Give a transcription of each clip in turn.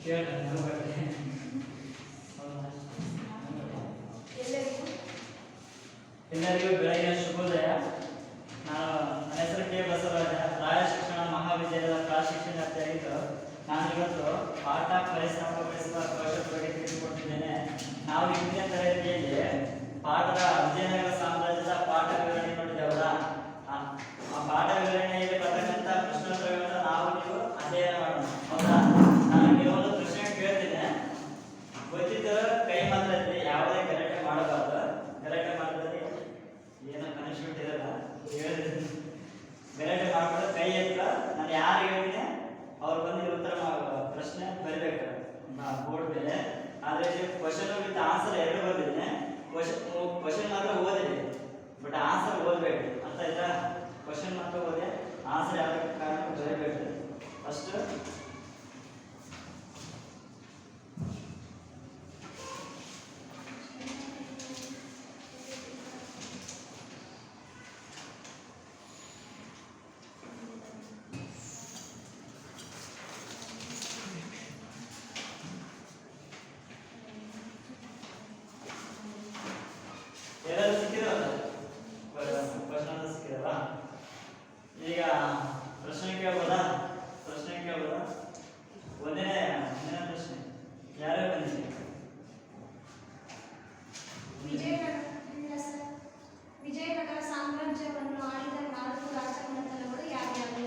ಎಲ್ಲರಿಗೂ ಬೆಳಗಿನ ಶುಭೋದಯ. ನನ್ನ ಹೆಸರು ಕೆ ಬಸವರಾಜ, ರಾಯ ಶಿಕ್ಷಣ ಮಹಾವಿದ್ಯಾಲಯದ ಪ್ರಾಶಿಕ್ಷಣಾರ್ಥಿಯಾಗಿದ್ದು ನಾನು ಇವತ್ತು ಪಾಠ ಪರಿಸಂಪಡಿಸುವ ಕೌಶಲ್ಯ ಬಗ್ಗೆ ತಿಳಿದುಕೊಟ್ಟಿದ್ದೇನೆ. ನಾವು ಹಿಂದಿನ ತರಗತಿಯಲ್ಲಿ ಪಾಠದ ವಿಜಯನಗರ ಸಾಮ್ರಾಜ್ಯದ ಪಾಠ ವಿವರಣೆ ನೋಡಿದ್ದೇವಲ್ಲ, ಆ ಪಾಠ ವಿವರಣೆಯಲ್ಲಿ ಬರ್ತಕ್ಕಂಥ ಪ್ರಶ್ನೋತ್ತರಗಳನ್ನು ನಾವು ನೀವು ಅಧ್ಯಯನ ಮಾಡೋಣ. ಹೌದಾ? ನಾನು ಕೆಲವೊಂದು ಪ್ರಶ್ನೆ ಕೇಳ್ತೇನೆ, ಗೊತ್ತಿದ್ದರೂ ಕೈ ಮಾತ್ರದಲ್ಲಿ ಯಾವುದೇ ಗಲಾಟೆ ಮಾಡಬಾರ್ದು. ಗಲಾಟೆ ಮಾಡಿದ್ರೆ ಏನೋ ಪನಿಷ್ಮೆಂಟ್ ಇರಲ್ಲ, ಗಲಾಟೆ ಮಾಡ್ಕೊಂಡು ಕೈ ಎತ್ತ ನಾನು ಯಾರು ಹೇಳ್ತೀನಿ ಅವ್ರು ಬಂದು ಉತ್ತರ ಪ್ರಶ್ನೆ ಬರೀಬೇಕು ಬೋರ್ಡ್ ಮೇಲೆ. ಆದರೆ ಕ್ವಶನ್ ವಿತ್ ಆನ್ಸರ್ ಎರಡು ಬರ್ದಿದ್ದೀನಿ. ಕ್ವಶನ್ ಮಾತ್ರ ಓದಿದೆ, ಬಟ್ ಆನ್ಸರ್ ಓದಬೇಕು ಅಂತ ಇಲ್ಲ. ಕ್ವಶನ್ ಮಾತ್ರ ಓದಿ ಆನ್ಸರ್ ಯಾವ ಕಾರಣ ಬರೀಬೇಕು. ಫಸ್ಟ್ ಎಲ್ಲರೂ ಸಿಕ್ಕಿರಲ್ಲ, ಕ್ವಶನ್ ಸಿಕ್ಕಿರಲ್ಲ. ಈಗ ಪ್ರಶ್ನೆ ಕೇಳ್ಬೋದಾ? ಒಂದನೇ ಪ್ರಶ್ನೆ ಯಾರೇ ಬಂದಿದೆ? ವಿಜಯನಗರ ಸಾಮ್ರಾಜ್ಯವನ್ನು ಆಳಿದ 4 ರಾಜಮನೆತನಗಳು ಯಾವ್ಯಾವು?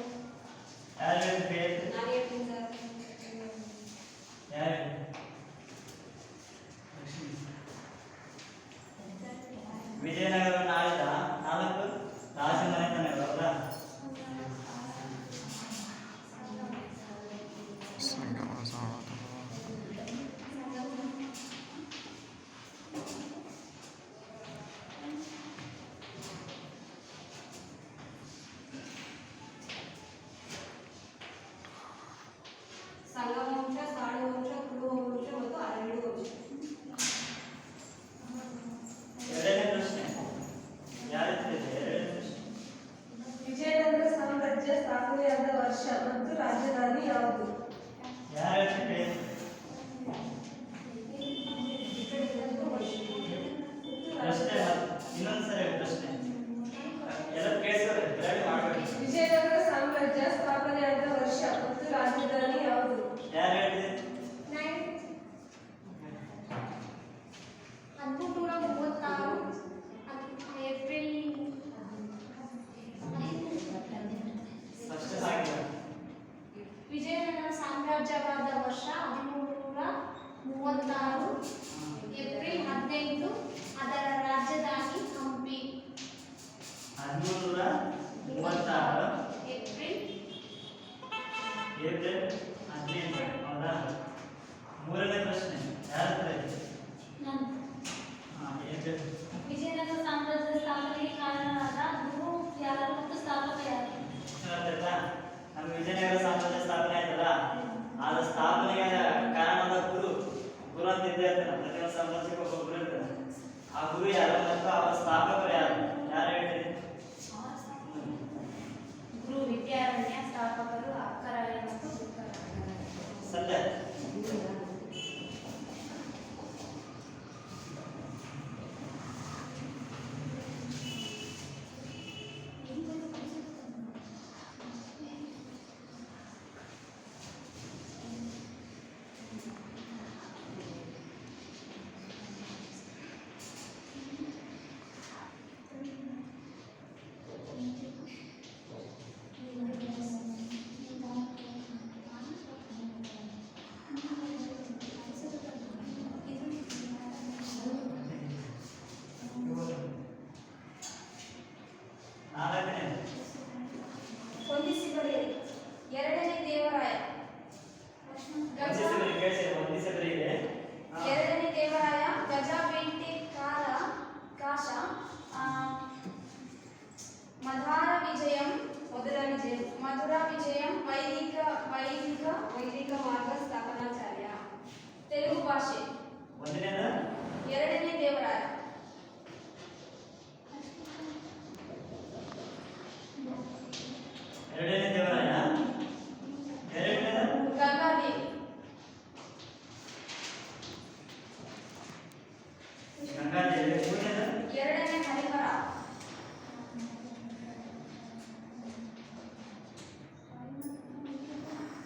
ವಿಜಯನಗರವನ್ನು ಆಳಿದ 4 ರಾಜಮನೆತನಗಳು. ಹೌದಾ? ಸಂಗಮವಂಶ, ಸಾಳುವಂಶ, ಕುರುವಂಶ ಮತ್ತು ಅರವಿಡು ವಂಶ. ಎರಡನೇ ಪ್ರಶ್ನೆ ಯಾರಿದೆ? ವಿಜಯನಗರ ಸಾಮ್ರಾಜ್ಯ ಸ್ಥಾಪನೆಯಾದ ವರ್ಷ ಮತ್ತು ರಾಜಧಾನಿ ಯಾವುದು? ಯಾರು? ಪ್ರಶ್ನೆ ಇನ್ನೊಂದ್ಸರಿ ಪ್ರಶ್ನೆ ಎಲ್ಲ ಕೇಳಿಸೋರು ಗಲಾಟೆ ಮಾಡಬೇಡಿ. ವಿಜಯನಗರ ಸಾಮ್ರಾಜ್ಯ ಸ್ಥಾಪನೆಯಾದ ವರ್ಷ ಮತ್ತು ರಾಜಧಾನಿ ಯಾವುದು? ಯಾರು ಹೇಳಿದೆ? 1836 ಏಪ್ರಿಲ್. ಫಸ್ಟ್ ಸಾಕಿಲ್ಲ. ವಿಜಯನಗರ ಸಾಮ್ರಾಜ್ಯವಾದ ವರ್ಷ 1336 ಏಪ್ರಿಲ್ 15. ಅದರ ರಾಜಧಾನಿ ಹಂಪಿ. 1336 ಏಪ್ರಿಲ್ 15. ಹೌದಾ? ಮೂರನೇ ಪ್ರಶ್ನೆ ಯಾರ ಹತ್ರ ಇದೆ? ವಿಜಯನಗರ ಸಾಮ್ರಾಜ್ಯದ ಸ್ಥಾಪನೆಗೆ ಕಾರಣರಾದ ಗುರು ಯಾರು ಮತ್ತು ಸ್ಥಾಪಕ ಯಾರು? ನಮ್ಮ ವಿಜಯನಗರ ಸಾಮ್ರಾಜ್ಯ ಸ್ಥಾಪನೆ ಆಯ್ತಲ್ಲ, ಆದ ಸ್ಥಾಪನೆಗೆ ಕಾರಣದ ಗುರು ಅಂತ ಇದ್ದೇ ಇರ್ತಾನೆ. ಪ್ರತಿಯೊಂದು ಸಾಮ್ರಾಜ್ಯಕ್ಕೆ ಒಬ್ಬ ಗುರು ಇರ್ತಾನೆ. ಆ ಗುರು ಯಾರು ಮತ್ತು ಅವರ ಸ್ಥಾಪಕರು ಯಾರು ಹೇಳ್ತೀರಿ? ಗುರು ವಿದ್ಯಾರಣ್ಯ, ಸ್ಥಾಪಕರು ಅಕ್ಕರಾಯ ಮತ್ತು ಬುಕ್ಕರಾಯ. ಸತ್ಯ.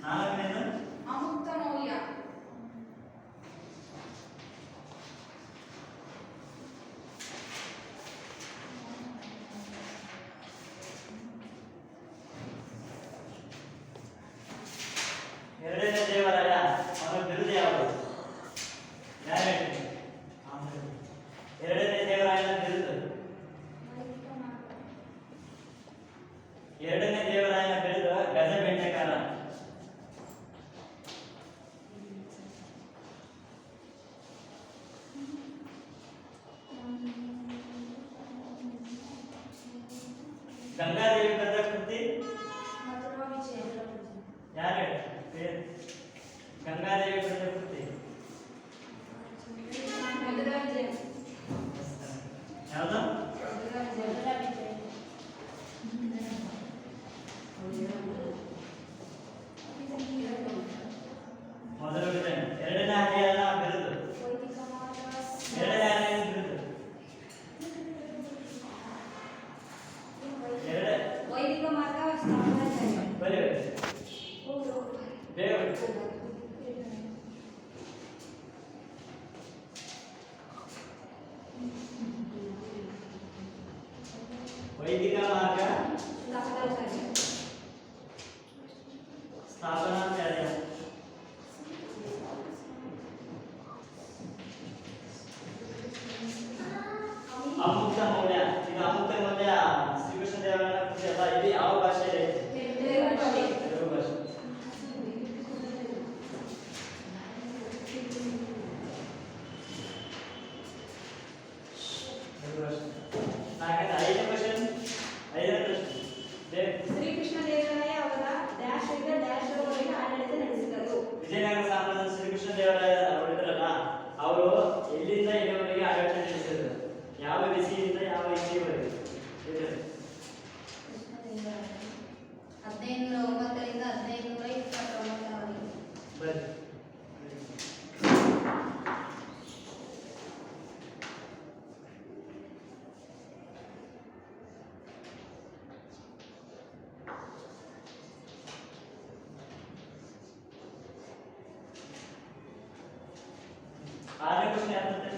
ನಾಲ್ಕನೇದು ಅಮುಕ್ತ ಮೌಲ್ಯ. ಎರಡನೇ ದೇವರಾಯ ಅವನ ಬಿರುದು ಯಾವುದು? ಯಾರು ಹೇಳಿ? ಎರಡನೇ ದೇವರಾಯನ ಬಿರುದು. ಎರಡನೇ ದೇವರಾಯನ ಬಿರುದು ಗಜಬೆಣ್ಣೆಗಾರ. ಗಂಗಾದೇವಿ ಬರೆದ ಕೃತಿ ಮಧುರ ವಿಜಯ. ಯಾರು ಹೇಳಿ? ಗಂಗಾದೇವಿ ಬರೆದ ಕೃತಿ ಮಧುರ ವಿಜಯ. ಯಾವುದು? ಮಧುರ ವಿಜಯ. ಮೊದಲ ವಿಜಯ. ಎರಡನೇ ಹರಿಯನ ಬಿರುದು. ವೈದಿಕ ಮಾರ್ಗ. ಎರಡನೇ ಹರಿಯನ ಬಿರುದು. ವೈದಿಕ ಮಾರ್ಗ ಸ್ಥಾಪನಾಚಾರ್ಯ. ಬರೀ ಬೇಗ ಬರೀ. ವೈದಿಕ ಮಾರ್ಗ ಸ್ಥಾಪನಾಚಾರ್ಯ. ಸ್ಥಾಪನಾಚಾರ್ಯ. ಅಮುಕ್ತ ಮೌಲ್ಯ. ಈಗ ಅಮುಕ್ತ ಮೌಲ್ಯ ಶ್ರೀಕೃಷ್ಣ ದೇವರಾಯನ ಕೃತಿ ಅಲ್ಲ. ಇದು ಯಾವ ಭಾಷೆಯಲ್ಲಿ? ತೆಲುಗು ಭಾಷೆ. ತೆಲುಗು ಭಾಷೆ. ತೆಲುಗು ಭಾಷೆ. ನಾಲ್ಕನೇ ಐದನೇ ಕ್ವಶನ್. ಐದನೇ ಪ್ರಶ್ನೆ. ಬೇಗ. ಶ್ರೀಕೃಷ್ಣ ದೇವರಾಯ ಅವರ ಡ್ಯಾಶ್ ಇಂದ ಡ್ಯಾಶ್ ವರೆಗೆ ಆಡಳಿತ ನಡೆಸಿದರು. ವಿಜಯನಗರ ಸಾಮ್ರಾಜ್ಯದ ಶ್ರೀಕೃಷ್ಣ ದೇವರಾಯ ಅವರಿದ್ರಲ್ಲ, ಅವರು ಎಲ್ಲಿಂದ ಎಲ್ಲಿವರೆಗೆ ಆಡಳಿತ ನಡೆಸಿದ್ರು? ಯಾವ ಬಿಸಿಯಿಂದ ಯಾವ ಇಸಿಯವರೆಗೆ? ಇದು 1509 ರಿಂದ 1529 ಬರ್ರಿ. ಆರನೇ ಕ್ವಶನ್ ಯಾರು?